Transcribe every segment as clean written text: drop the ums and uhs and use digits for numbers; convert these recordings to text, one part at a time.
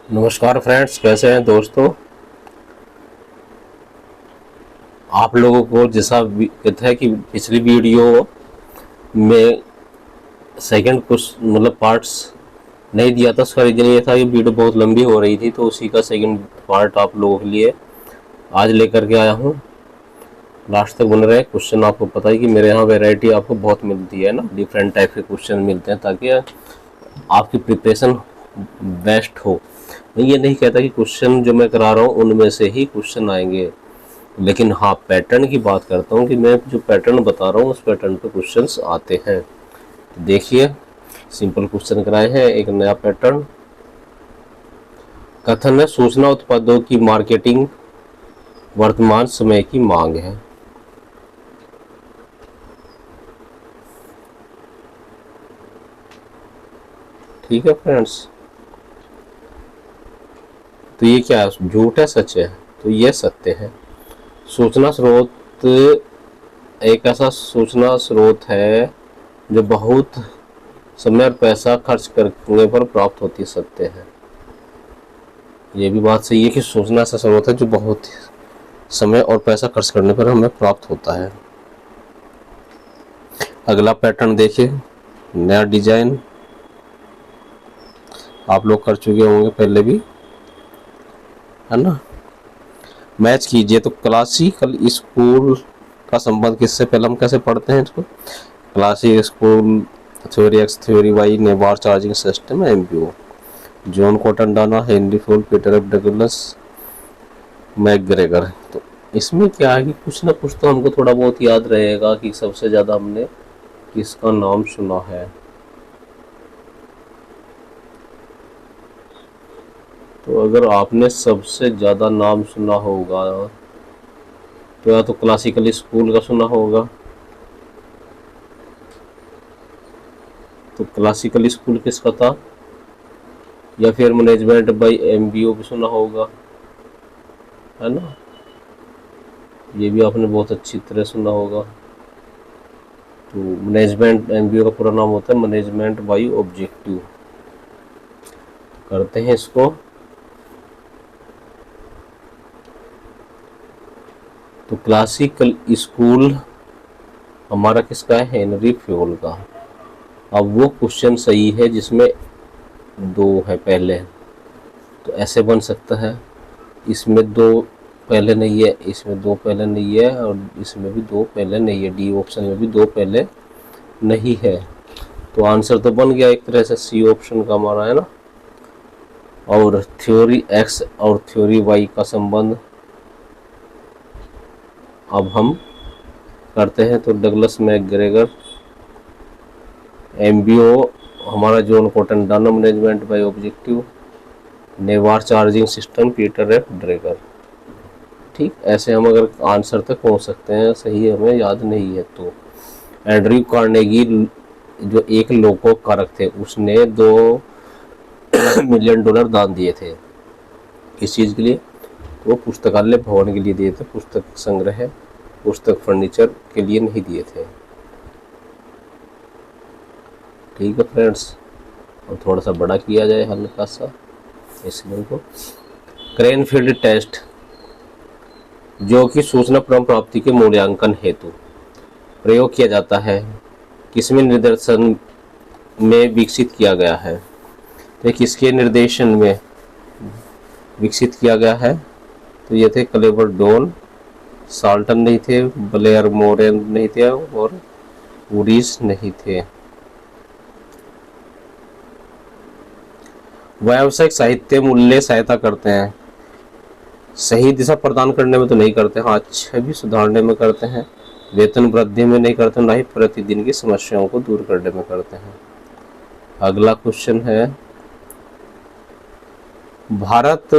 नमस्कार फ्रेंड्स, कैसे हैं दोस्तों। आप लोगों को जैसा कहता है कि पिछली वीडियो में सेकंड कुछ पार्ट्स नहीं दिया था। उसका रीज़न ये था कि वीडियो बहुत लंबी हो रही थी, तो उसी का सेकंड पार्ट आप लोगों के लिए आज लेकर के आया हूँ। लास्ट तक बन रहे क्वेश्चन। आपको पता है कि मेरे यहाँ वैरायटी आपको बहुत मिलती है ना, डिफरेंट टाइप के क्वेश्चन मिलते हैं ताकि आपकी प्रिपरेशन बेस्ट हो। मैं ये नहीं कहता कि क्वेश्चन जो मैं करा रहा हूँ उनमें से ही क्वेश्चन आएंगे, लेकिन हाँ पैटर्न की बात करता हूँ कि मैं जो पैटर्न बता रहा हूँ उस पैटर्न पे क्वेश्चंस आते हैं। तो देखिए, सिंपल क्वेश्चन कराए हैं। एक नया पैटर्न। कथन है, सूचना उत्पादों की मार्केटिंग वर्तमान समय की मांग है। ठीक है फ्रेंड्स, तो ये क्या है, झूठ है सच है? तो ये सत्य है। सूचना स्रोत एक ऐसा सूचना स्रोत है जो बहुत समय और पैसा खर्च करने पर प्राप्त होती है। सत्य है। ये भी बात सही है कि सूचना ऐसा स्रोत है जो बहुत समय और पैसा खर्च करने पर हमें प्राप्त होता है। अगला पैटर्न देखिए, नया डिजाइन आप लोग कर चुके होंगे पहले भी, है ना। मैच कीजिए। तो क्लासिकल स्कूल का संबंध किससे, पहले हम कैसे पढ़ते हैं इसको। Classic school theory X theory Y नेवार charging system MPO, John Cotton Dana, Henry Ford, Peter F Douglas, McGregor. तो इसमें क्या है कि कुछ ना कुछ तो हमको थोड़ा बहुत याद रहेगा कि सबसे ज़्यादा हमने किसका नाम सुना है। तो अगर आपने सबसे ज़्यादा नाम सुना होगा तो या तो क्लासिकल स्कूल का सुना होगा, तो क्लासिकल स्कूल किसका था, या फिर मैनेजमेंट बाय एमबीओ भी सुना होगा, है ना। ये भी आपने बहुत अच्छी तरह सुना होगा। तो मैनेजमेंट एमबीओ का पूरा नाम होता है मैनेजमेंट बाय ऑब्जेक्टिव। करते हैं इसको। तो क्लासिकल स्कूल हमारा किसका है, हेनरी फ्योल का। अब वो क्वेश्चन सही है जिसमें दो है पहले, तो ऐसे बन सकता है। इसमें दो पहले नहीं है, इसमें दो पहले नहीं है, और इसमें भी दो पहले नहीं है। डी ऑप्शन में भी दो पहले नहीं है। तो आंसर तो बन गया एक तरह से सी ऑप्शन का हमारा, है ना। और थ्योरी एक्स और थ्योरी वाई का संबंध अब हम करते हैं। तो डगलस मैकग्रेगर, एमबीओ हमारा John Cotton Dana, management by objective, Newark charging system, Peter F Drucker. ठीक, ऐसे हम अगर आंसर तक पहुंच सकते हैं, सही हमें याद नहीं है तो। एंड्रयू कार्नेगी जो एक लोको कारक थे, उसने $2 मिलियन दान दिए थे। किस चीज़ के लिए? तो वो पुस्तकालय भवन के लिए दिए थे, पुस्तक संग्रह पुस्तक फर्नीचर के लिए नहीं दिए थे। ठीक है फ्रेंड्स, और थोड़ा सा बड़ा किया जाए हल्का सा इसमें को। क्रेनफील्ड टेस्ट जो कि सूचना क्रम प्राप्ति के मूल्यांकन हेतु प्रयोग किया जाता है, किसमें निर्देशन में विकसित किया गया है। तो किसके निर्देशन में विकसित किया गया है? तो ये थे क्लेवर डॉन, साल्टन नहीं थे, ब्लेयर मोरेन नहीं थे, और वुडीज नहीं थे। व्यावसायिक साहित्य मूल्य सहायता करते हैं, सही दिशा प्रदान करने में तो नहीं करते, हाँ छवि सुधारने में करते हैं, वेतन वृद्धि में नहीं करते, ना ही प्रतिदिन की समस्याओं को दूर करने में करते हैं। अगला क्वेश्चन है, भारत,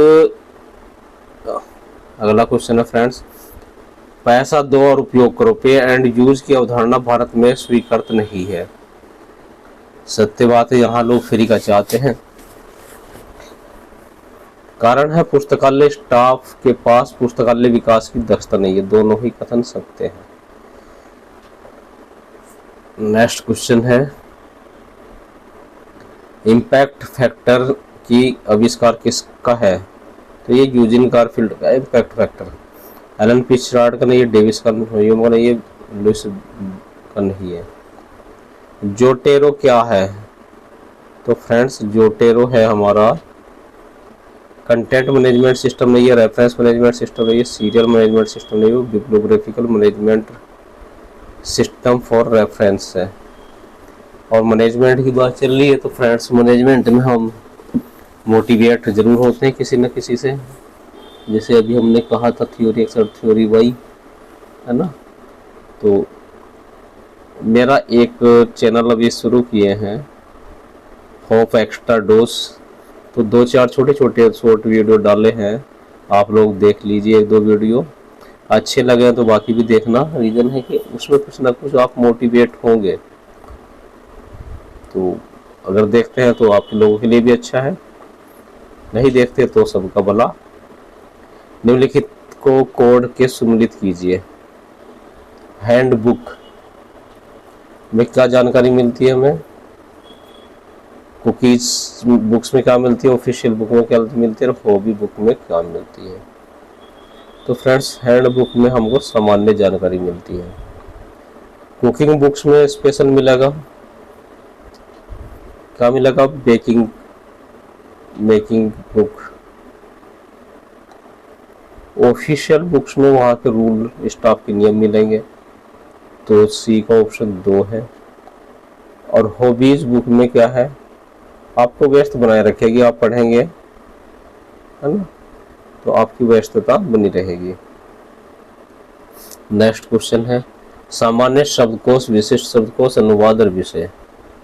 अगला क्वेश्चन है फ्रेंड्स, पैसा दो और उपयोग करो, पे एंड यूज की अवधारणा भारत में स्वीकृत नहीं है। सत्य बात है, यहाँ लोग फ्री का चाहते हैं। कारण है पुस्तकालय स्टाफ के पास पुस्तकालय विकास की दक्षता नहीं है। दोनों ही कथन सत्य हैं। नेक्स्ट क्वेश्चन है, इम्पैक्ट फैक्टर कि आविष्कार किसका है, तो ये यूजिन गारफील्ड का इम्पैक्ट फैक्टर। एलन पिचरार्ड का नहीं, ये डेविस का नहीं, ये लुइस का नहीं है। जोटेरो क्या है, तो फ्रेंड्स जोटेरो है हमारा कंटेंट मैनेजमेंट सिस्टम नहीं है, रेफरेंस मैनेजमेंट सिस्टम नहीं है, सीरियल मैनेजमेंट सिस्टम नहीं है, बिब्लियोग्राफिकल मैनेजमेंट सिस्टम फॉर रेफरेंस है। और मैनेजमेंट की बात चल रही है तो फ्रेंड्स मैनेजमेंट में हम मोटिवेट जरूर होते हैं किसी न किसी से, जैसे अभी हमने कहा था थ्योरी एक्स और थ्योरी वाई, है ना। तो मेरा एक चैनल अभी शुरू किए हैं होप एक्स्ट्रा डोज, तो 2-4 छोटे छोटे शॉर्ट वीडियो डाले हैं, आप लोग देख लीजिए, 1-2 वीडियो अच्छे लगे तो बाकी भी देखना। रीज़न है कि उसमें कुछ ना कुछ आप मोटिवेट होंगे, तो अगर देखते हैं तो आप लोगों के लिए भी अच्छा है, नहीं देखते तो सबका भला। निम्नलिखित को कोड के सम्मिलित कीजिए। हैंडबुक में क्या जानकारी मिलती है हमें, कुकीज बुक्स में क्या मिलती है, ऑफिशियल बुक में क्या मिलती है, और हॉबी बुक में क्या मिलती है। तो फ्रेंड्स हैंड बुक में हमको सामान्य जानकारी मिलती है। कुकिंग बुक्स में स्पेशल मिलेगा, क्या मिलेगा, baking making book. Official books में वहाँ के रूल स्टाफ के नियम मिलेंगे, तो सी का ऑप्शन 2 है। और हॉबीज बुक में क्या है, आपको व्यस्त बनाए रखेगी, आप पढ़ेंगे है ना, तो आपकी व्यस्तता बनी रहेगी। नेक्स्ट क्वेश्चन है सामान्य शब्दकोश, विशिष्ट शब्दकोश, अनुवाद और विषय।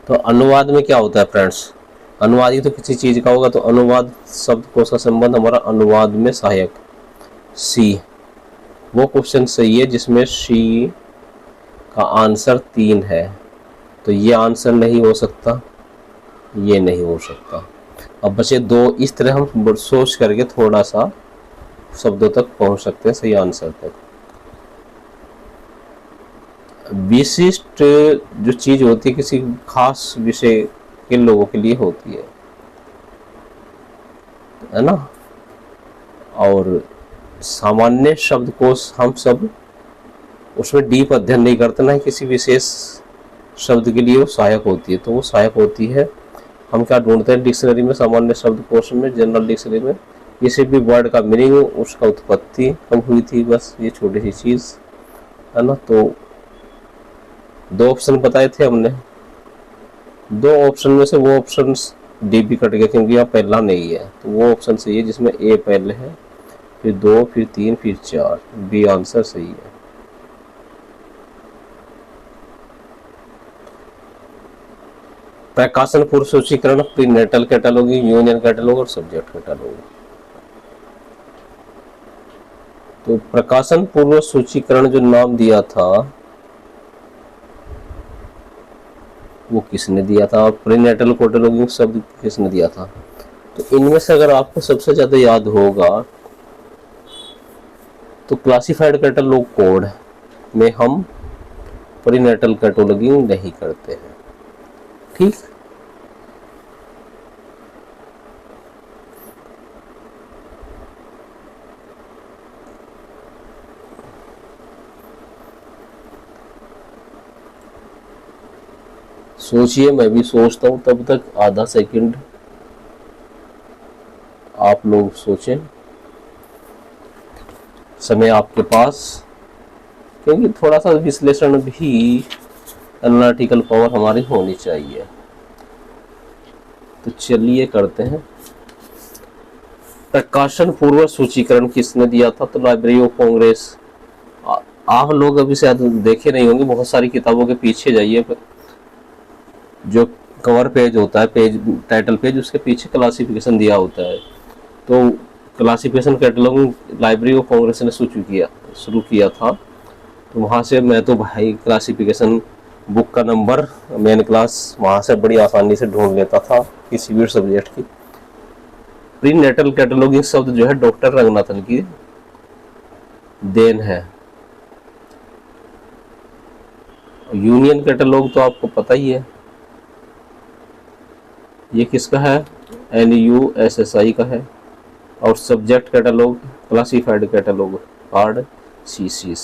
तो अनुवाद में क्या होता है फ्रेंड्स, अनुवाद ही तो किसी चीज का होगा, तो अनुवाद शब्दकोश का संबंध हमारा अनुवाद में सहायक। सी वो क्वेश्चन सही है जिसमें सी का आंसर 3 है, तो ये आंसर नहीं हो सकता, ये नहीं हो सकता। अब बचे 2, इस तरह हम सोच करके थोड़ा सा शब्दों तक पहुंच सकते हैं सही आंसर तक। विशिष्ट जो चीज होती है किसी खास विषय के लोगों के लिए होती है ना। और सामान्य शब्दकोश हम सब उसमें डीप अध्ययन नहीं करते ना, किसी विशेष शब्द के लिए वो सहायक होती है, तो वो सहायक होती है। हम क्या ढूंढते हैं डिक्शनरी में, सामान्य शब्दकोश में, जनरल डिक्शनरी में, किसी भी वर्ड का मीनिंग, उसका उत्पत्ति कब हुई थी, बस ये छोटी सी चीज है ना। तो 2 ऑप्शन बताए थे हमने, 2 ऑप्शन में से वो ऑप्शन डी भी कट गया क्योंकि यहाँ पहला नहीं है, तो वो ऑप्शन सही है जिसमें ए पहले है, फिर 2, फिर 3, फिर 4, बी आंसर सही है। प्रकाशन पूर्व सूचीकरण, प्रीनेटल कैटलॉगिंग, यूनियन कैटलॉग और सब्जेक्ट कैटलॉग। तो प्रकाशन पूर्व सूचीकरण जो नाम दिया था वो किसने दिया था, प्रीनेटल कैटलॉगिंग शब्द किसने दिया था। तो इनमें से अगर आपको सबसे ज्यादा याद होगा तो क्लासिफाइड कैटलॉग कोड में हम प्रीनेटल कैटलॉगिंग नहीं करते हैं, ठीक। सोचिए, मैं भी सोचता हूं, तब तक आधा सेकंड आप लोग सोचें, समय आपके पास, क्योंकि थोड़ा सा विश्लेषण भी एनालिटिकल पावर हमारी होनी चाहिए। तो चलिए करते हैं। प्रकाशन पूर्व सूचीकरण किसने दिया था, तो लाइब्रेरी ऑफ कांग्रेस। आप लोग अभी शायद देखे नहीं होंगे, बहुत सारी किताबों के पीछे जाइए, जो कवर पेज होता है, पेज टाइटल पेज, उसके पीछे क्लासिफिकेशन दिया होता है। तो classification catalogue library of Congress ने शुरू किया था। तो वहाँ से मैं तो भाई क्लासिफिकेशन बुक का नंबर, मेन क्लास, वहाँ से बड़ी आसानी से ढूंढ लेता था किसी भी सब्जेक्ट की। प्री नेटल कैटलॉगिंग शब्द जो है डॉक्टर रंगनाथन की देन है। यूनियन कैटलॉग तो आपको पता ही है, ये किसका है, NUSSI का है। और subject catalogue classified catalogue card CCs।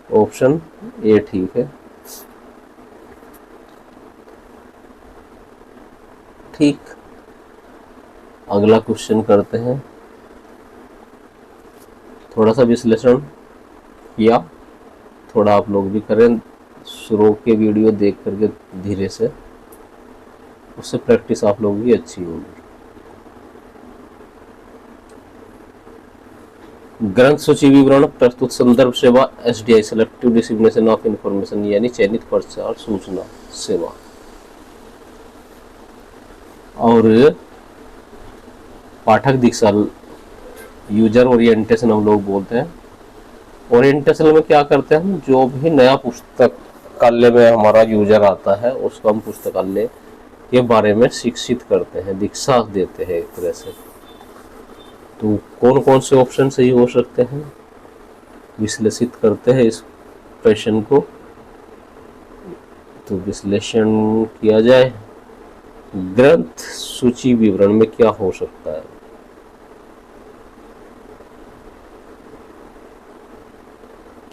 Option A ठीक है। ठीक, अगला क्वेश्चन करते हैं। थोड़ा सा विश्लेषण किया, थोड़ा आप लोग भी करें, शुरू के वीडियो देख करके धीरे से, उससे प्रैक्टिस आप लोग की अच्छी होगी। ग्रंथ सूची विवरण प्रस्तुत संदर्भ सेवा SDI selective dissemination of information यानी चयनित प्रचार सूचना सेवा। और पाठक दीक्षा यूजर ओरिएंटेशन हम लोग बोलते हैं। ओरिएंटेशन में क्या करते हैं हम, जो भी नया पुस्तकालय में हमारा यूजर आता है उसको हम पुस्तकालय के बारे में शिक्षित करते हैं, दीक्षा देते हैं एक तरह से। तो कौन कौन से ऑप्शन सही हो सकते हैं, विश्लेषित करते हैं इस प्रश्न को। तो विश्लेषण किया जाए, ग्रंथ सूची विवरण में क्या हो सकता है।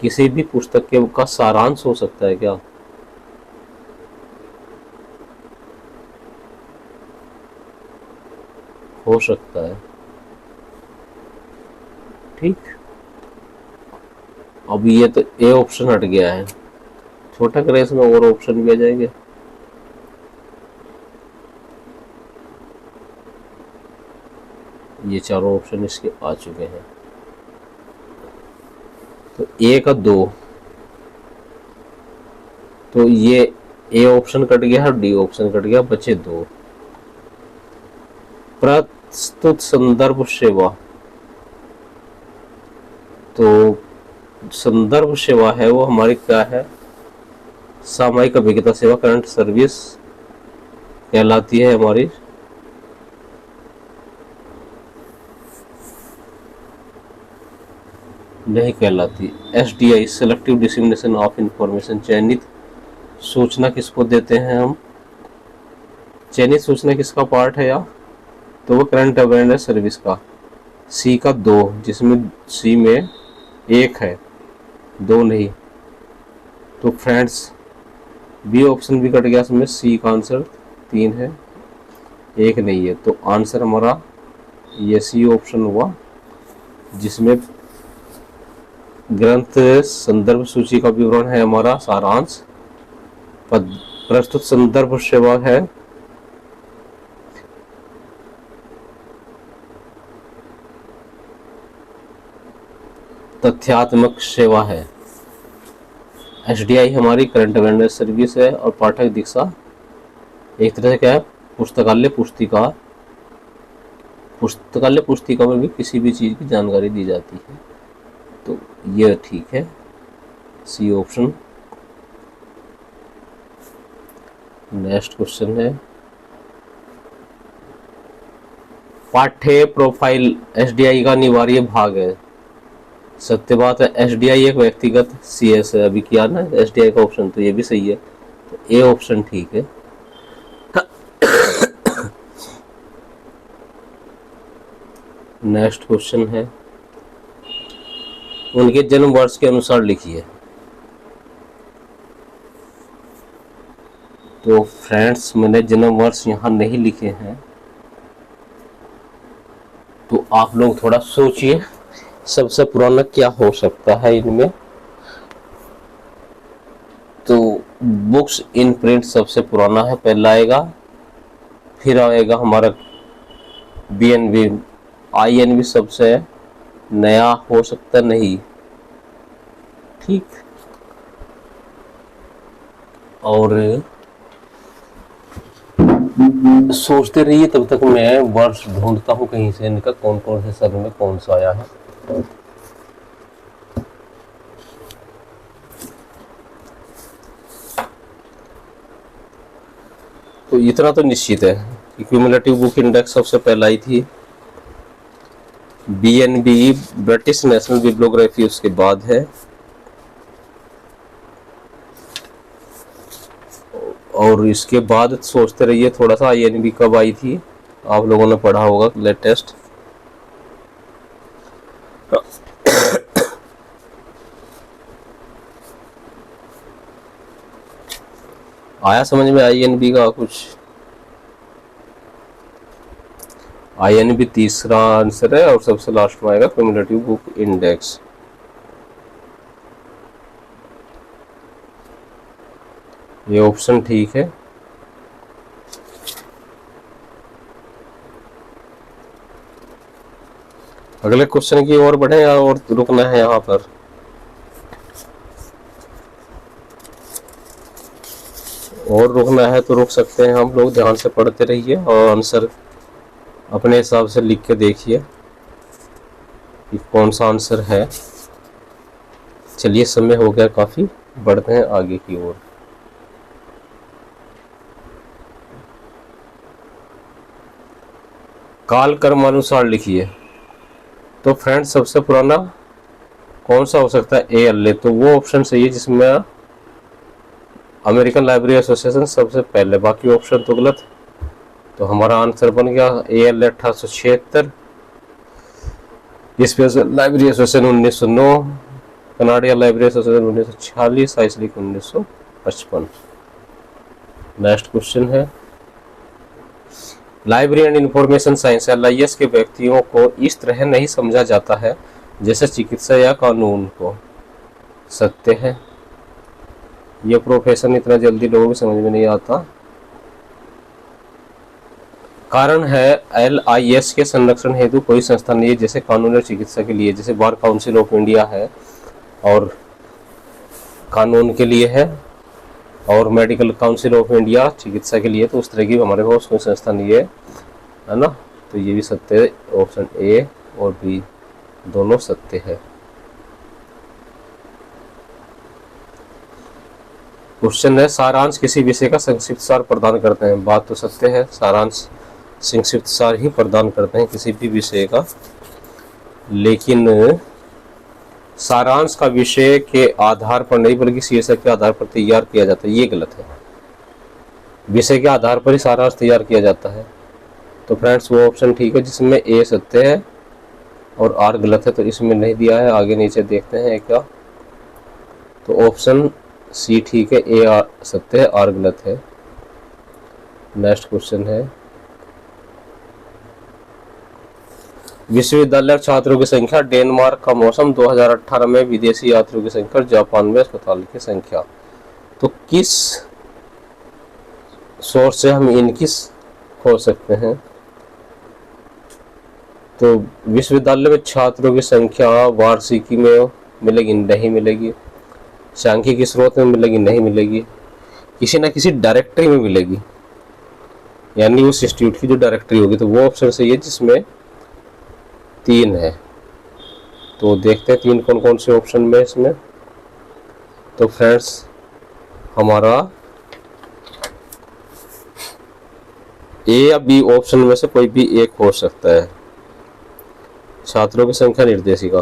किसी भी पुस्तक के का सारांश हो सकता है क्या? हो सकता है। ठीक, अब ये तो ए ऑप्शन हट गया है, छोटा करें इसमें और ऑप्शन भी आ जाएंगे। ये चारों ऑप्शन इसके आ चुके हैं। तो ए का 2, तो ये ए ऑप्शन कट गया और डी ऑप्शन कट गया, बचे 2। प्रस्तुत संदर्भ सेवा, तो संदर्भ सेवा है वो हमारी क्या है, सामयिक अभिज्ञता सेवा करंट सर्विस कहलाती है हमारी। नहीं कहलाती। SDI selective dissemination of information, चयनित सूचना किसको देते हैं हम, चयनित सूचना किसका पार्ट है या, तो वो करंट अवेयरनेस सर्विस का। C का 2, जिसमें C में 1 है, 2 नहीं। तो फ्रेंड्स बी ऑप्शन भी कट गया, इसमें C का आंसर 3 है, 1 नहीं है। तो आंसर हमारा ये C ऑप्शन हुआ, जिसमें ग्रंथ संदर्भ सूची का विवरण है हमारा सारांश, प्रस्तुत संदर्भ सेवा है तथ्यात्मक सेवा है, SDI हमारी करंट अवेयरनेस सर्विस है, और पाठक दीक्षा एक तरह से क्या है, पुस्तकालय पुस्तिका। पुस्तकालय पुस्तिका में भी किसी भी चीज़ की जानकारी दी जाती है। तो ये ठीक है, C ऑप्शन। नेक्स्ट क्वेश्चन है, पाठ्य प्रोफाइल SDI का अनिवार्य भाग है। सत्य बात है, SDI एक व्यक्तिगत CS है, अभी किया ना SDI का ऑप्शन, तो ये भी सही है। तो ए ऑप्शन ठीक है। नेक्स्ट क्वेश्चन है, उनके जन्म वर्ष के अनुसार लिखिए। तो फ्रेंड्स मैंने जन्म वर्ष यहाँ नहीं लिखे हैं, तो आप लोग थोड़ा सोचिए सबसे पुराना क्या हो सकता है इनमें। तो बुक्स इन प्रिंट सबसे पुराना है, पहला आएगा, फिर आएगा हमारा BNB, INB सबसे नया हो सकता नहीं। ठीक, और सोचते रहिए, तब तक मैं वर्ष ढूंढता हूँ कहीं से इनका कौन कौन से सन में कौन सा आया है। तो इतना तो निश्चित है कि क्यूमुलेटिव बुक इंडेक्स सबसे पहला आई थी, BNB ब्रिटिश नेशनल बिब्लियोग्राफी उसके बाद है, और इसके बाद सोचते रहिए थोड़ा सा INB कब आई थी, आप लोगों ने पढ़ा होगा लेटेस्ट। आया समझ में आईएनबी का कुछ? आईएनबी तीसरा आंसर है और सबसे लास्ट में आएगा क्यूमुलेटिव बुक इंडेक्स। ये ऑप्शन ठीक है। अगले क्वेश्चन की ओर बढ़े या और रुकना है यहाँ पर? और रुकना है तो रुक सकते हैं हम लोग। ध्यान से पढ़ते रहिए और आंसर अपने हिसाब से लिख के देखिए कि कौन सा आंसर है। चलिए समय हो गया काफी, बढ़ते हैं आगे की ओर। काल कर्मानुसार लिखिए। तो फ्रेंड्स सबसे पुराना कौन सा हो सकता है? ALA। तो वो ऑप्शन सही है जिसमें अमेरिकन लाइब्रेरी एसोसिएशन सबसे पहले, बाकी ऑप्शन तो गलत। तो हमारा आंसर बन गया ALA 1876, special library association 1909, Canadian library association 1946, IASLIC 1955। Next question है, library and information science LIS के व्यक्तियों को इस तरह नहीं समझा जाता है जैसे चिकित्सा या कानून को। सत्य है। यह प्रोफेशन इतना जल्दी लोगों की समझ में नहीं आता। कारण है LIS के संरक्षण हेतु कोई संस्था नहीं है, जैसे कानून और चिकित्सा के लिए जैसे बार काउंसिल ऑफ इंडिया है और कानून के लिए है, और मेडिकल काउंसिल ऑफ इंडिया चिकित्सा के लिए। तो उस तरह की हमारे पास कोई संस्था नहीं है ना। तो ये भी सत्य है। ऑप्शन A और B दोनों सत्य है। क्वेश्चन है, सारांश किसी विषय का संक्षिप्त सार प्रदान करते हैं। बात तो सत्य है, सारांश संक्षिप्त सार ही प्रदान करते हैं किसी भी विषय का, लेकिन सारांश का विषय के आधार पर नहीं बल्कि शीर्षक के आधार पर तैयार किया जाता है। ये गलत है। विषय के आधार पर ही सारांश तैयार किया जाता है। तो फ्रेंड्स वो ऑप्शन ठीक है जिसमें A सत्य है और R गलत है, तो इसमें नहीं दिया है। आगे नीचे देखते हैं क्या। तो ऑप्शन C ठीक है, A सत्य है, R गलत है। नेक्स्ट क्वेश्चन है, विश्वविद्यालय छात्रों की संख्या, डेनमार्क का मौसम, 2018 में विदेशी यात्रियों की संख्या, जापान में अस्पताल की संख्या। तो किस सोर्स से हम इनकी खोज सकते हैं? तो विश्वविद्यालय में छात्रों की संख्या वार्षिकी में मिलेगी? नहीं मिलेगी। सांख्यिकी स्रोत में मिलेगी? नहीं मिलेगी। किसी ना किसी डायरेक्टरी में मिलेगी, यानी उस इंस्टीट्यूट की जो डायरेक्टरी होगी। तो वो ऑप्शन सही है जिसमें 3 है। तो देखते हैं 3 कौन कौन से ऑप्शन में इसमें। तो फ्रेंड्स हमारा A या B ऑप्शन में से कोई भी एक हो सकता है। छात्रों की संख्या निर्देशिका,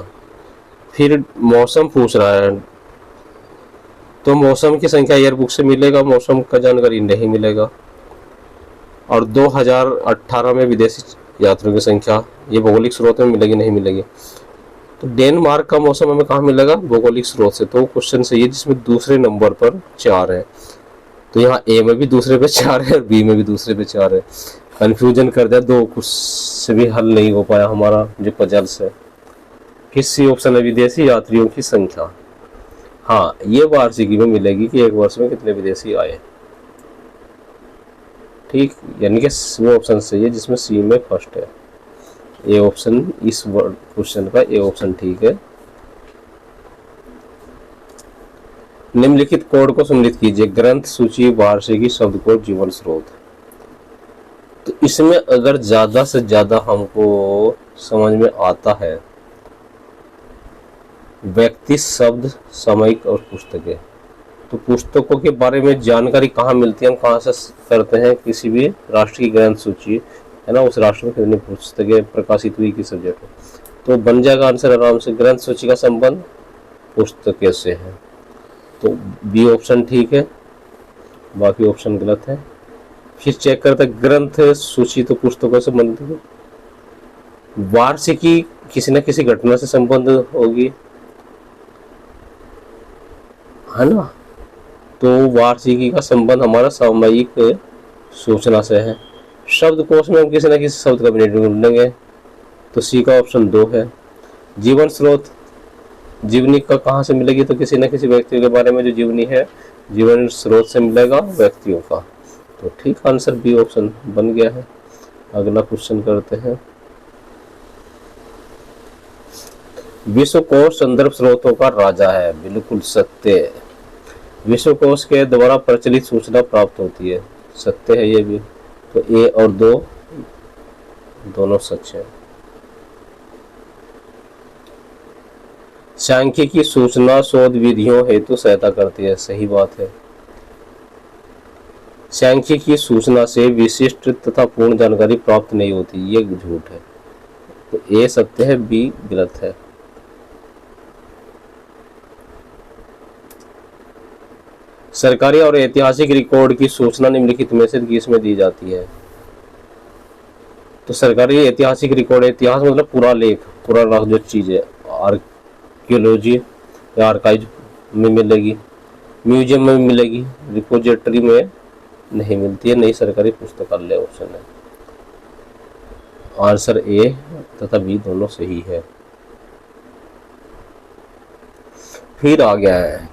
फिर मौसम पूछ रहा है, तो मौसम की संख्या ईयर बुक से मिलेगा, मौसम का जानकारी नहीं मिलेगा। और 2018 में विदेशी यात्रियों की संख्या, ये भौगोलिक स्रोत में मिलेगी? नहीं मिलेगी। तो डेनमार्क का मौसम हमें कहाँ मिलेगा? भौगोलिक स्रोत से। तो क्वेश्चन सही है जिसमें दूसरे नंबर पर 4 है। तो यहाँ A में भी दूसरे पे 4 है और B में भी दूसरे पे 4 है। कंफ्यूजन कर दिया, 2 कुछ से भी हल नहीं हो पाया हमारा जो पजल्स है। किसी ऑप्शन है विदेशी यात्रियों की संख्या? हाँ, ये वार्षिकी में मिलेगी कि एक वर्ष में कितने विदेशी आए। ठीक, यानी कि वो ऑप्शन सही है जिसमें C में फर्स्ट है। ए ऑप्शन इस क्वेश्चन का ए ऑप्शन ठीक है। निम्नलिखित कोड को सम्मिलित कीजिए। ग्रंथ, सूची, वार्षिकी, शब्दकोश, जीवन स्रोत। तो इसमें अगर ज्यादा से ज्यादा हमको समझ में आता है व्यक्ति, शब्द, सामयिक और पुस्तकें। तो पुस्तकों के बारे में जानकारी कहाँ मिलती है, हम कहाँ से करते हैं? किसी भी राष्ट्र की ग्रंथ सूची है ना, उस राष्ट्र में कितनी पुस्तकें प्रकाशित हुई किस सब्जेक्ट में। तो बन जाएगा आंसर आराम से, ग्रंथ सूची का संबंध पुस्तकें से है। तो B ऑप्शन ठीक है, बाकी ऑप्शन गलत है। फिर चेक करते हैं ग्रंथ सूची, तो पुस्तकों से संबंधित। वार्षिकी किसी न किसी घटना से संबंध होगी, है ना। तो वार्षिकी का संबंध हमारा सामयिक सूचना से है। शब्दकोश में हम किसी न किसी शब्द का मीनिंग ढूंढेंगे, तो सी का ऑप्शन 2 है। जीवन स्रोत, जीवनी का कहाँ से मिलेगी, तो किसी न किसी व्यक्ति के बारे में जो जीवनी है जीवन स्रोत से मिलेगा, व्यक्तियों का। तो ठीक आंसर बी ऑप्शन बन गया है। अगला क्वेश्चन करते हैं। विश्वकोश संदर्भ स्रोतों का राजा है, बिल्कुल सत्य। विश्वकोश के द्वारा प्रचलित सूचना प्राप्त होती है, सत्य है ये भी। तो ए और 2 दोनों सच है। सांख्यिकी सूचना शोध विधियों हेतु सहायता करती है, सही बात है। सांख्यिकी सूचना से विशिष्ट तथा पूर्ण जानकारी प्राप्त नहीं होती, ये झूठ है। तो ए सत्य है, बी गलत है। सरकारी और ऐतिहासिक रिकॉर्ड की सूचना निम्नलिखित में से किसमें दी जाती है। तो सरकारी ऐतिहासिक रिकॉर्ड, इतिहास मतलब पूरा लेख, पूरा जो चीज है, आर्कियोलॉजी या आर्काइव में मिलेगी, म्यूजियम में मिलेगी, रिपोजिटरी में नहीं मिलती है, नई सरकारी पुस्तकालय ऑप्शन है। आंसर ए तथा बी दोनों सही है। फिर आ गया है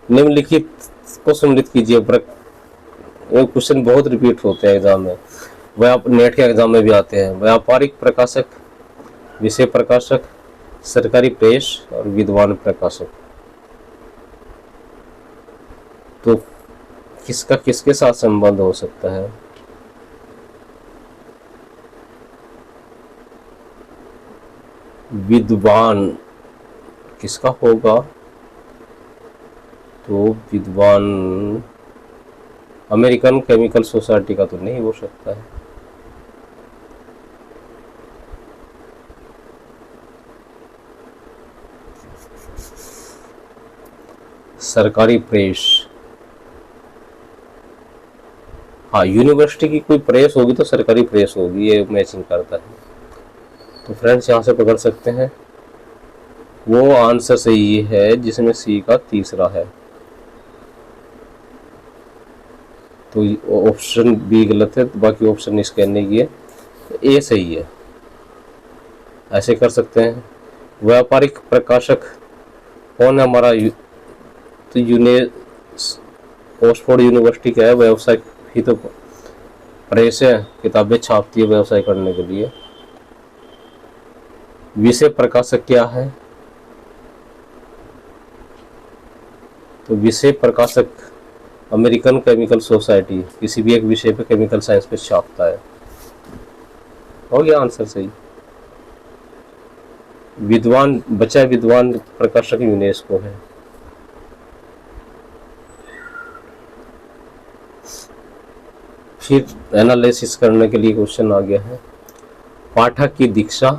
निम्नलिखित को सम्मिलित कीजिए। ये क्वेश्चन बहुत रिपीट होते हैं एग्जाम में, वह नेट के एग्जाम में भी आते हैं। व्यापारिक प्रकाशक, विषय प्रकाशक, सरकारी प्रेस और विद्वान प्रकाशक। तो किसका किसके साथ संबंध हो सकता है। विद्वान किसका होगा, तो विद्वान अमेरिकन केमिकल सोसाइटी का तो नहीं हो सकता है। सरकारी प्रेस, हाँ यूनिवर्सिटी की कोई प्रेस होगी तो सरकारी प्रेस होगी, ये मैचिंग करता है। तो फ्रेंड्स यहाँ से पकड़ सकते हैं वो आंसर सही है जिसमें सी का तीसरा है। तो ऑप्शन बी गलत है, तो बाकी ऑप्शन इसके नहीं किए, तो ए सही है। ऐसे कर सकते हैं। व्यापारिक प्रकाशक कौन है हमारा, तो ऑक्सफोर्ड यूनिवर्सिटी क्या है, व्यवसाय ही तो प्रेस है, किताबें छापती है व्यवसाय करने के लिए। विषय प्रकाशक क्या है, तो विषय प्रकाशक अमेरिकन केमिकल सोसाइटी किसी भी एक विषय पे केमिकल साइंस पे छापता है। हो गया आंसर सही। विद्वान बचा, विद्वान प्रकाशक यूनेस्को है। फिर एनालिसिस करने के लिए क्वेश्चन आ गया है। पाठक की दीक्षा,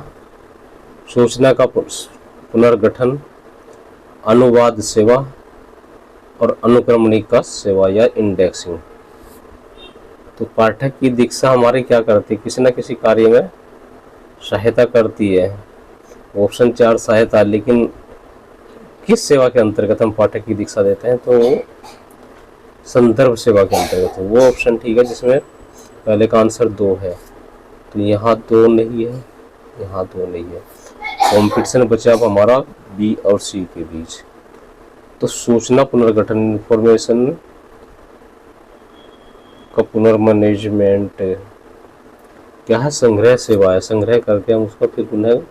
सूचना का पुनर्गठन, अनुवाद सेवा और अनुक्रमणिका सेवा या इंडेक्सिंग। तो पाठक की दीक्षा हमारे क्या करती है, किसी न किसी कार्य में सहायता करती है। ऑप्शन 4 सहायता, लेकिन किस सेवा के अंतर्गत हम पाठक की दीक्षा देते हैं, तो संदर्भ सेवा के अंतर्गत। वो ऑप्शन ठीक है जिसमें पहले का आंसर 2 है। तो यहाँ 2 नहीं है, यहाँ 2 नहीं है। कॉम्पिटिशन बचा अब हमारा बी और सी के बीच। तो सूचना पुनर्गठन, इंफॉर्मेशन का पुनर्मैनेजमेंट क्या है, संग्रह सेवा है। संग्रह करके हम उसका फिर पुनः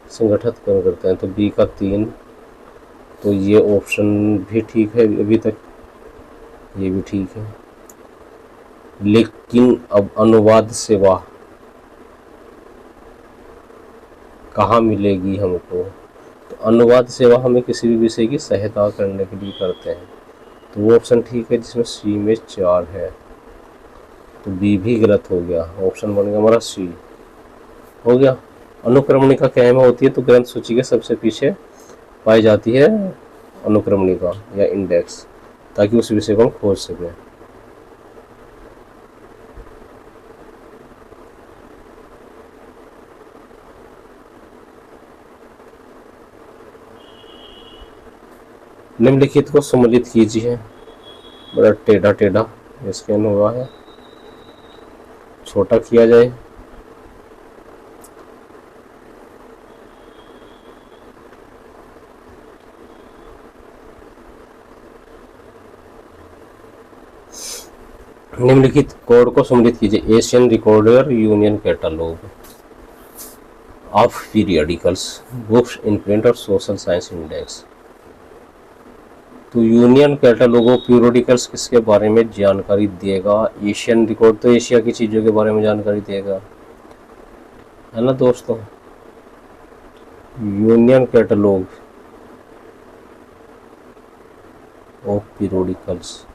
संगठित करते हैं। तो बी का 3, तो ये ऑप्शन भी ठीक है अभी तक, ये भी ठीक है। लेकिन अब अनुवाद सेवा कहाँ मिलेगी हमको, तो अनुवाद सेवा हमें किसी भी विषय की सहायता करने के लिए करते हैं। तो वो ऑप्शन ठीक है जिसमें सी में 4 है। तो बी भी गलत हो गया, ऑप्शन बन गया हमारा सी। हो गया। अनुक्रमणिका क्या में होती है, तो ग्रंथ सूची के सबसे पीछे पाई जाती है अनुक्रमणिका या इंडेक्स, ताकि उस विषय को हम खोज सकें। निम्नलिखित को सम्मिलित कीजिए। बड़ा टेढ़ा टेढ़ा स्कैन हुआ है, छोटा किया जाए। निम्नलिखित कोड को सम्मिलित कीजिए। Asian recorder union catalogue of periodicals, books in print और सोशल साइंस इंडेक्स। तो यूनियन कैटलॉग ऑफ पीरियडिकल्स किसके बारे में जानकारी देगा? एशियन रिकॉर्ड तो एशिया की चीज़ों के बारे में जानकारी देगा, है ना दोस्तों। Union catalogue of periodicals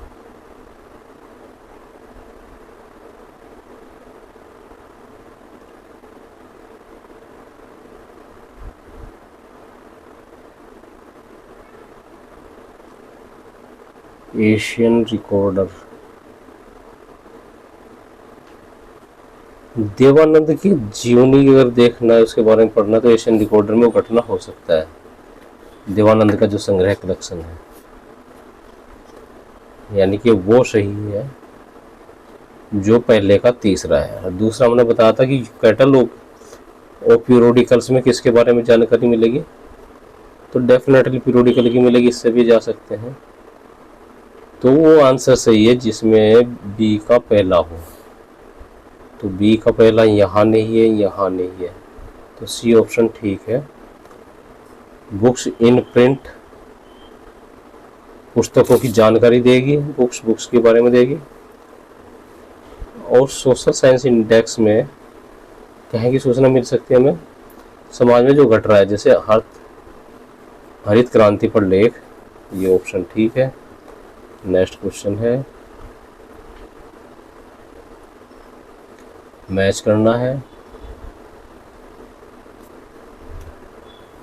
Asian recorder. Dev Anand की जीवनी अगर देखना है, उसके बारे में पढ़ना, तो एशियन रिकॉर्डर में वो घटना हो सकता है। देवानंद का जो संग्रह कलेक्शन है, यानी कि वो सही है जो पहले का तीसरा है। और दूसरा मैंने बताया था कि कैटलॉग और पीरियडिकल्स में किसके बारे में जानकारी मिलेगी, तो डेफिनेटली पीरियडिकल की मिलेगी, इससे भी जा सकते हैं। तो वो आंसर सही है जिसमें बी का पहला हो। तो बी का पहला यहाँ नहीं है, यहाँ नहीं है, तो सी ऑप्शन ठीक है। बुक्स इन प्रिंट पुस्तकों की जानकारी देगी, बुक्स के बारे में देगी। और सोशल साइंस इंडेक्स में कहीं की सूचना मिल सकती है हमें, समाज में जो घट रहा है, जैसे हरित क्रांति पर लेख। ये ऑप्शन ठीक है। नेक्स्ट क्वेश्चन है, मैच करना है।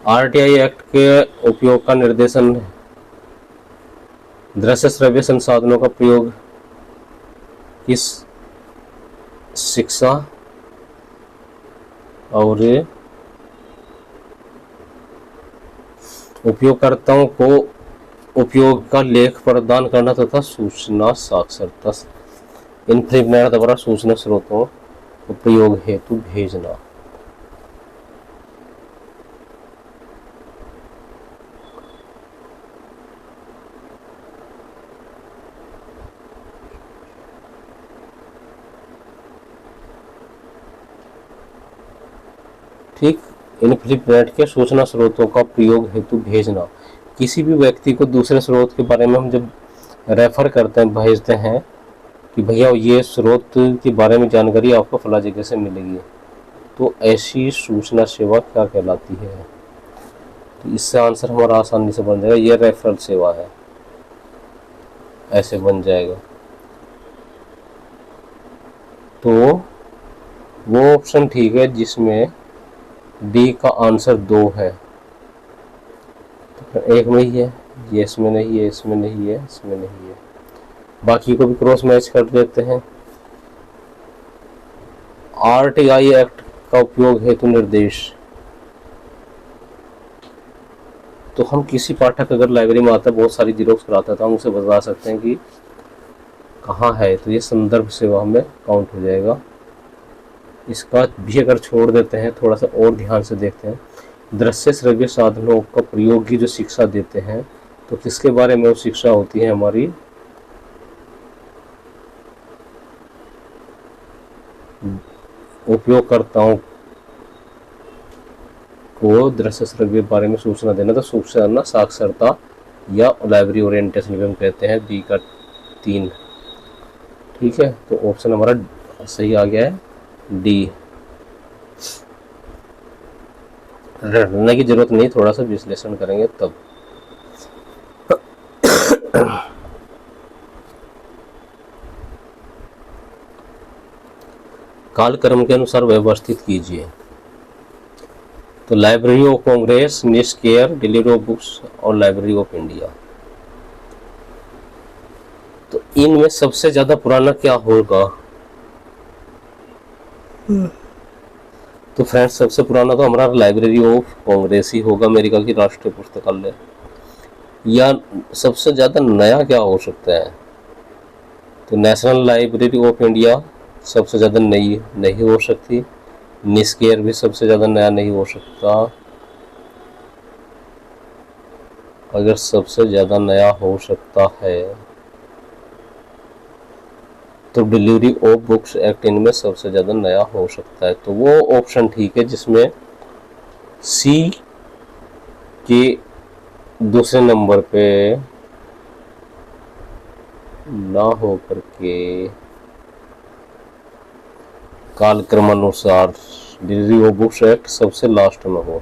आरटीआई एक्ट के उपयोग का निर्देशन, दृश्य श्रव्य संसाधनों का प्रयोग किस शिक्षा और उपयोगकर्ताओं को उपयोग का लेख प्रदान करना तथा सूचना साक्षरता इंफ्रीमेंट द्वारा सूचना स्रोतों को प्रयोग हेतु भेजना। ठीक, इनफ्रीमेंट के सूचना स्रोतों का प्रयोग हेतु भेजना। किसी भी व्यक्ति को दूसरे स्रोत के बारे में हम जब रेफर करते हैं, भेजते हैं कि भैया ये स्रोत के बारे में जानकारी आपको फला जगह से मिलेगी, तो ऐसी सूचना सेवा क्या कहलाती है? तो इससे आंसर हमारा आसानी से बन जाएगा, ये रेफरल सेवा है, ऐसे बन जाएगा। तो वो ऑप्शन ठीक है जिसमें डी का आंसर 2 है। एक में ही है, ये इसमें नहीं है, इसमें नहीं है, इसमें नहीं है, बाकी को भी क्रॉस मैच कर देते हैं। आरटीआई एक्ट का उपयोग हेतु निर्देश, तो हम किसी पाठक अगर लाइब्रेरी में आता है, बहुत सारी जीरोक्स कराता है, तो हम उसे बता सकते हैं कि कहाँ है, तो ये संदर्भ सेवा में काउंट हो जाएगा। इसका भी अगर छोड़ देते हैं, थोड़ा सा और ध्यान से देखते हैं, दृश्य श्रव्य साधनों का प्रयोग की जो शिक्षा देते हैं, तो किसके बारे में वो शिक्षा होती है हमारी? उपयोगकर्ताओं को दृश्य श्रव्य बारे में सूचना देना, तो सूचना साक्षरता या लाइब्रेरी ओरिएंटेशन भी हम कहते हैं। बी का 3 ठीक है। तो ऑप्शन हमारा सही आ गया है, डी। रटने की जरूरत नहीं, थोड़ा सा विश्लेषण करेंगे तब। कालक्रम के अनुसार व्यवस्थित कीजिए। तो लाइब्रेरी ऑफ कांग्रेस, निष्केयर, डिलीवरी ऑफ बुक्स और लाइब्रेरी ऑफ इंडिया। तो इनमें सबसे ज्यादा पुराना क्या होगा? तो फ्रेंड्स सबसे पुराना तो हमारा लाइब्रेरी ऑफ कांग्रेस ही होगा, अमेरिका की राष्ट्रीय पुस्तकालय। या सबसे ज़्यादा नया क्या हो सकता है? तो नेशनल लाइब्रेरी ऑफ इंडिया सबसे ज़्यादा नई नहीं हो सकती। निस्केयर भी सबसे ज़्यादा नया नहीं हो सकता। अगर सबसे ज़्यादा नया हो सकता है तो डिलीवरी ऑफ बुक्स एक्ट इनमें सबसे ज़्यादा नया हो सकता है। तो वो ऑप्शन ठीक है जिसमें सी के दूसरे नंबर पे ना हो करके कालक्रमानुसार डिलीवरी ऑफ बुक्स एक्ट सबसे लास्ट में हो।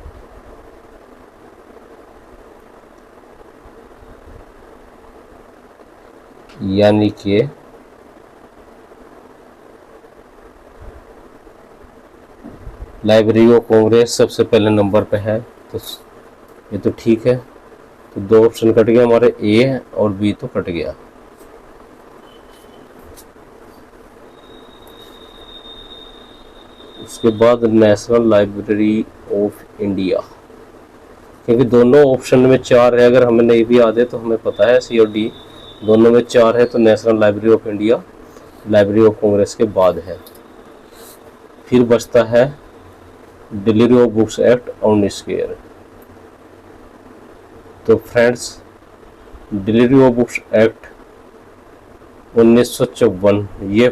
यानी कि लाइब्रेरी ऑफ कांग्रेस सबसे पहले नंबर पे है, तो ये तो ठीक है। तो दो ऑप्शन कट गया हमारे, ए और बी तो कट गया। उसके बाद नेशनल लाइब्रेरी ऑफ इंडिया, क्योंकि दोनों ऑप्शन में 4 है, अगर हमें नहीं भी आते तो हमें पता है सी और डी दोनों में 4 है, तो national library of India library of Congress के बाद है। फिर बचता है डिलीवरी ऑफ बुक्स एक्ट और निस्केयर। तो friends, delivery of books act 1954 ये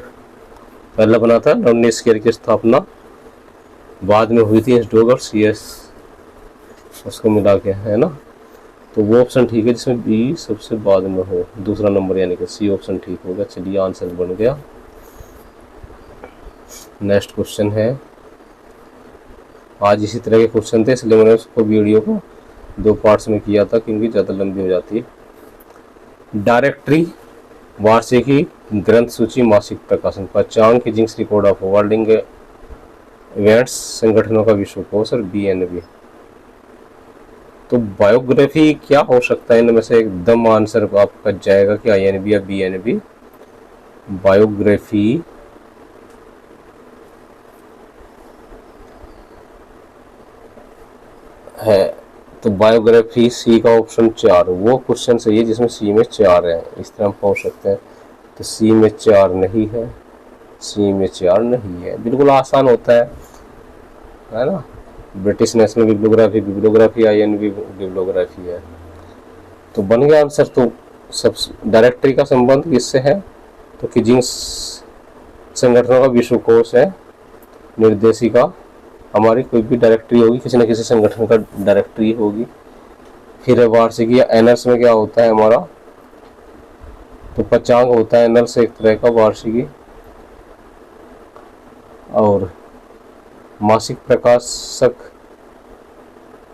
पहला बना था और निस्केयर की स्थापना बाद में हुई थी इंस्डोग और सीएस उसको मिला के, है ना। तो वो ऑप्शन ठीक है जिसमें बी सबसे बाद में हो, दूसरा नंबर, यानी कि सी ऑप्शन ठीक होगा। चलिए आंसर बन गया। नेक्स्ट क्वेश्चन है, आज इसी तरह के क्वेश्चन थे इसलिए मैंने उसको वीडियो को 2 पार्ट्स में किया था क्योंकि ज़्यादा लंबी हो जाती है। डायरेक्टरी, वार्षिकी, ग्रंथ सूची, मासिक प्रकाशन, पंचांग, कीजिंग्स रिकॉर्ड ऑफ वर्ल्डिंग इवेंट्स, संगठनों का विश्वकोश और बीएनबी। तो बायोग्राफी क्या हो सकता है इनमें से? एकदम आंसर आपका जाएगा कि आईएनबी या बीएनबी। बायोग्राफी है, तो बायोग्राफी सी का ऑप्शन 4 वो क्वेश्चन सही है जिसमें सी में 4 है, इस तरह हम पहुंच सकते हैं। तो सी में 4 नहीं है, सी में 4 नहीं है, बिल्कुल आसान होता है ना। British national bibliography, bibliography I&B bibliography है। तो बन गया आंसर। तो सब डायरेक्टरी का संबंध किससे है? तो कीजिंग्स संगठनों का विश्वकोश है। निर्देशिका हमारी कोई भी डायरेक्टरी होगी, किसी न किसी संगठन का डायरेक्टरी होगी। फिर वार्षिकी या एनर्स में क्या होता है हमारा? तो पंचांग होता है एनर्स एक तरह का वार्षिकी। और मासिक प्रकाशक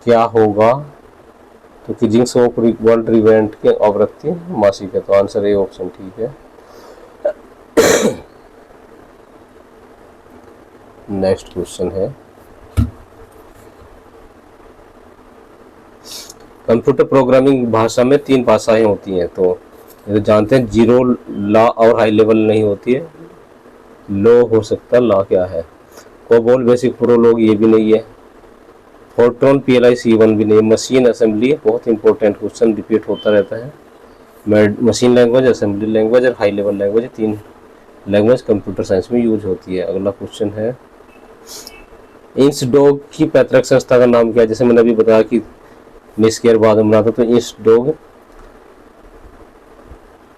क्या होगा? तो कीजिंग्स ऑफ वर्ल्ड इवेंट के आवृत्ति मासिक है। तो आंसर ए ऑप्शन ठीक है। नेक्स्ट क्वेश्चन है, कंप्यूटर प्रोग्रामिंग भाषा में 3 भाषाएं होती हैं। तो ये तो जानते हैं, जीरो, ला और हाई लेवल नहीं होती है। लो हो सकता, ला क्या है? कोबोल बेसिक प्रोलॉग ये भी नहीं है। फोर्ट्रॉन PLC1 भी नहीं। मशीन असेंबली बहुत इंपॉर्टेंट क्वेश्चन रिपीट होता रहता है। मशीन लैंग्वेज, असेंबली लैंग्वेज और high level language, 3 language computer science में यूज होती है। अगला क्वेश्चन है, इंसडोग की पैतृक संस्था का नाम क्या है? जैसे मैंने अभी बताया कि निस्केयर बाद में बना था, तो इंसडोग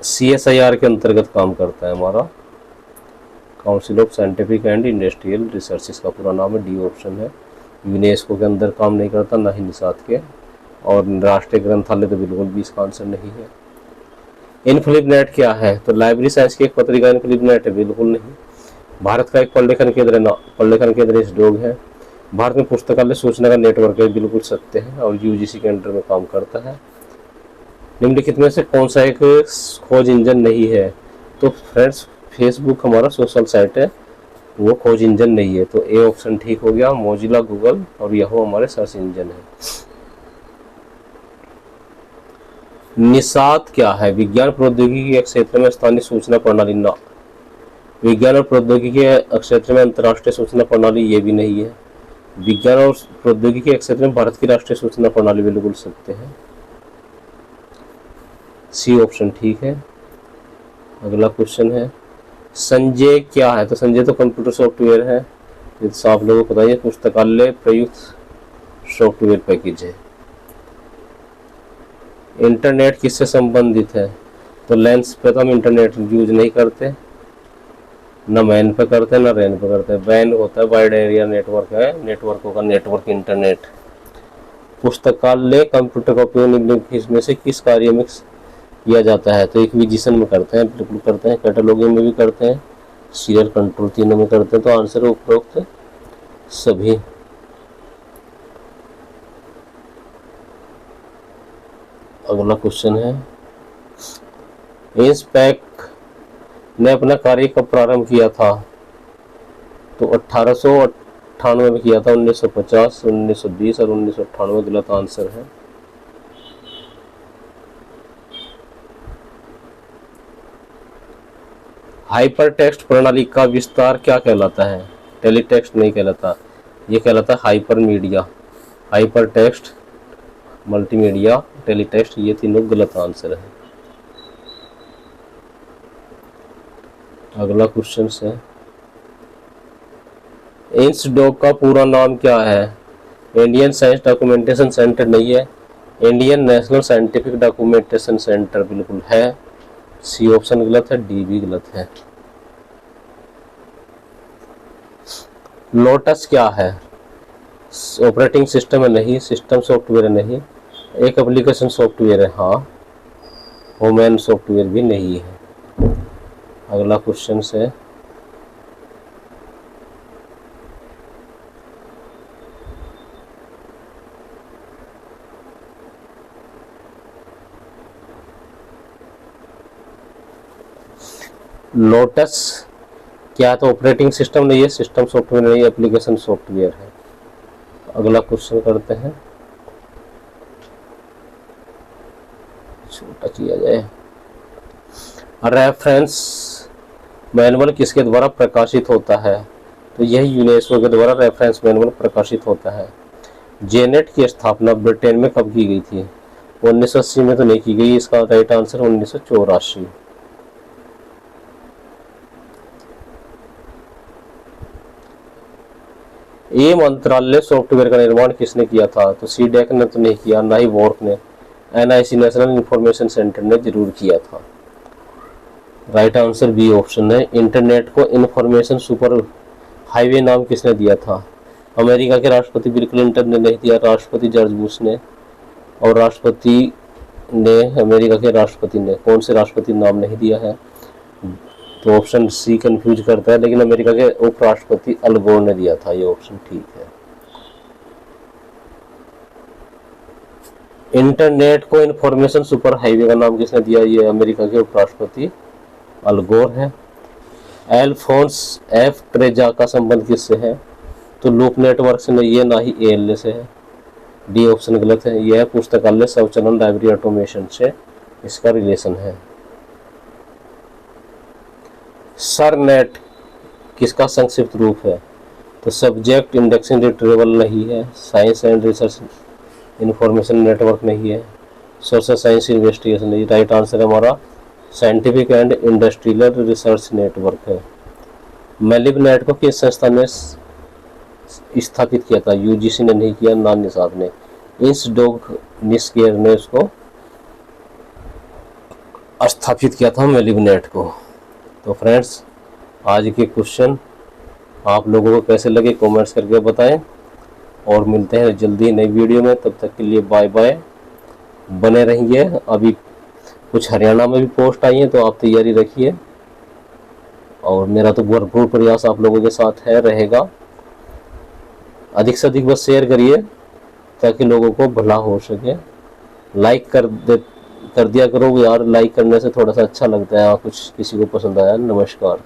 CSIR के अंतर्गत काम करता है हमारा, council of scientific and industrial research इसका पूरा नाम है। डी ऑप्शन है। यूनेस्को के अंदर काम नहीं करता, ना ही निसात के, और राष्ट्रीय ग्रंथालय तो बिल्कुल भी इसका आंसर नहीं है। इनफ्लिपनेट क्या है? तो लाइब्रेरी साइंस की एक पत्रिका इनफ्लिपनेट है, बिल्कुल नहीं। भारत का एक प्रलेखन केंद्र प्रलेखन केंद्र इंसडोग है। भारत में पुस्तकालय सूचना का नेटवर्क है, बिल्कुल सत्य है, और UGC के अंडर में काम करता है। निम्नलिखित में से कौन सा एक खोज इंजन नहीं है? तो फ्रेंड्स, फेसबुक हमारा सोशल साइट है, वो खोज इंजन नहीं है। तो ए ऑप्शन ठीक हो गया। मोजिला, गूगल और याहू हमारे सर्च इंजन है। निसात क्या है? विज्ञान प्रौद्योगिकी के क्षेत्र में स्थानीय सूचना प्रणाली ना। विज्ञान और प्रौद्योगिकी के क्षेत्र में अंतर्राष्ट्रीय सूचना प्रणाली ये भी नहीं है। विज्ञान और प्रौद्योगिकी के क्षेत्र में भारत की राष्ट्रीय सूचना प्रणाली बिल्कुल सत्य है। सी ऑप्शन ठीक है। अगला क्वेश्चन है संजय क्या है? तो संजय तो कंप्यूटर सॉफ्टवेयर है, ये तो आप लोगों को पता है। पुस्तकालय प्रयुक्त सॉफ्टवेयर पैकेज है। इंटरनेट किससे संबंधित है? तो लेंस पे तो हम इंटरनेट यूज नहीं करते, न मैन पे करते न रैन पे करते। वैन होता है वाइड एरिया नेटवर्क है, नेटवर्क होगा नेटवर्क इंटरनेट। पुस्तकालय कंप्यूटर का उपयोग निम्नलिखित में से किस कार्य में किया जाता है? तो एक्विजिशन में करते हैं, बिल्कुल करते हैं। कैटलॉगिंग में भी करते हैं, सीरियल कंट्रोल, तीनों में करते हैं। तो आंसर उपरोक्त सभी। अगला क्वेश्चन है इंस्पेक ने अपना कार्य कब प्रारंभ किया था? तो 1898 में किया था, 1950, 1920 और 1998 गलत आंसर है। हाइपर टेक्स्ट प्रणाली का विस्तार क्या कहलाता है? टेलीटेक्स्ट नहीं कहलाता, ये कहलाता है hyper media. Hyper text, multimedia, teletext, ये तीनों गलत आंसर है। अगला क्वेश्चन है इंसडॉक का पूरा नाम क्या है? इंडियन साइंस डॉक्यूमेंटेशन सेंटर नहीं है, Indian national scientific documentation centre बिल्कुल है। सी ऑप्शन गलत है, डी भी गलत है। लोटस क्या है? ऑपरेटिंग सिस्टम है नहीं, सिस्टम सॉफ्टवेयर है नहीं, एक एप्लीकेशन सॉफ्टवेयर है हाँ, होमैन सॉफ्टवेयर भी नहीं है। अगला क्वेश्चन है लोटस क्या है? तो ऑपरेटिंग सिस्टम नहीं है, सिस्टम सॉफ्टवेयर नहीं, एप्लीकेशन सॉफ्टवेयर है। अगला क्वेश्चन करते हैं, छोटा किया जाए। रेफरेंस मैनुअल किसके द्वारा प्रकाशित होता है? तो यही यूनेस्को के द्वारा रेफरेंस मैनुअल प्रकाशित होता है। जेनेट की स्थापना ब्रिटेन में कब की गई थी? 1980 में तो नहीं की गई, इसका राइट आंसर 1984। ये मंत्रालय सॉफ्टवेयर का निर्माण किसने किया था? तो सीडेक ने तो नहीं किया, ना ही वॉर्क ने, एनआईसी नेशनल इंफॉर्मेशन सेंटर ने जरूर किया था। राइट आंसर बी ऑप्शन है। इंटरनेट को इंफॉर्मेशन सुपर हाईवे नाम किसने दिया था? अमेरिका के राष्ट्रपति बिल क्लिंटन ने नहीं दिया, राष्ट्रपति जॉर्ज बुश ने। और राष्ट्रपति ने, अमेरिका के राष्ट्रपति ने कौन से राष्ट्रपति नाम नहीं दिया है? तो ऑप्शन सी कंफ्यूज करता है, लेकिन अमेरिका के उपराष्ट्रपति अल गोर ने दिया था, ये ऑप्शन ठीक है। इंटरनेट को इंफॉर्मेशन सुपर हाईवे का नाम किसने दिया? ये अमेरिका के उपराष्ट्रपति अल गोर है। एल्फोंस एफ ट्रेजा का संबंध किससे है? तो लूप नेटवर्क से नहीं है, ना ही एएलए से है। डी ऑप्शन गलत है, यह पुस्तकालय स्वचालन लाइब्रेरी ऑटोमेशन से इसका रिलेशन है। सरनेट किसका संक्षिप्त रूप है? तो सब्जेक्ट इंडेक्सिंग रिट्रीवल नहीं है, science and research information network नहीं है, सोशल साइंस इन्वेस्टिगेशन नहीं। राइट आंसर हमारा scientific and industrial research network है। मेलिबनेट को किस संस्था ने स्थापित किया था? यूजीसी ने नहीं किया, ना निसाब ने। इंसडॉक निस्केयर ने उसको स्थापित किया था मेलिबनेट को। तो फ्रेंड्स, आज के क्वेश्चन आप लोगों को कैसे लगे कमेंट्स करके बताएं, और मिलते हैं जल्दी नई वीडियो में। तब तक के लिए बाय बाय, बने रहिए। अभी कुछ हरियाणा में भी पोस्ट आई हैं, तो आप तैयारी रखिए, और मेरा तो भरपूर प्रयास आप लोगों के साथ है रहेगा। अधिक से अधिक बस शेयर करिए ताकि लोगों को भला हो सके। लाइक कर दिया करो यार, लाइक करने से थोड़ा सा अच्छा लगता है, कुछ किसी को पसंद आया। नमस्कार।